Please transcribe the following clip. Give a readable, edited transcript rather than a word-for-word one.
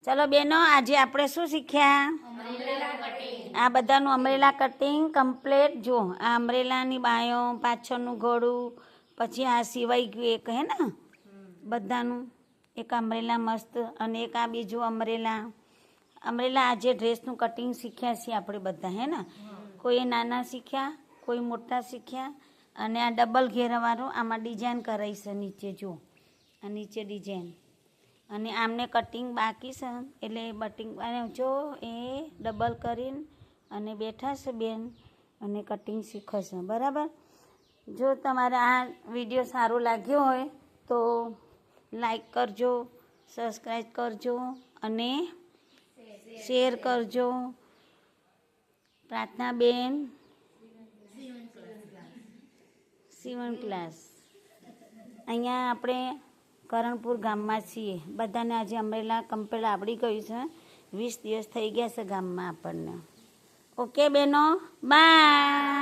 ચલો બેનો, આજે આપણે શું શીખ્યા? આ બધાનું અમરેલા કટિંગ કમ્પ્લીટ. જો આ અમરેલાની બાયો, પાછળનું ગળું, પછી આ સિવાય ગયું એક હે ને બધાનું એક અમરેલા મસ્ત, અને એક આ બીજું અમરેલા. આજે ડ્રેસનું કટિંગ શીખ્યા છીએ આપણે બધા, હે ને? કોઈ નાના શીખ્યા, કોઈ મોટા શીખ્યા. અને આ ડબલ ઘેરાવાળો, આમાં ડિઝાઇન કરાવી છે નીચે. જો આ નીચે ડિઝાઇન, અને આમને કટિંગ બાકી છે, એટલે બટિંગ જો એ ડબલ કરીને અને બેઠા છે બેન, અને કટિંગ શીખશે. બરાબર? જો તમારે આ વિડીયો સારો લાગ્યો હોય તો લાઈક કરજો, સબસ્ક્રાઈબ કરજો અને શેર કરજો. પ્રાર્થના બેન સીવણ ક્લાસ, અહીંયા આપણે કરણપુર ગામમાં છીએ. બધાને આજે અમરેલા કમ્પ્લીટ આવડી ગયું છે. 20 દિવસ થઈ ગયા છે ગામમાં આપણને. ઓકે બેનો, બાય.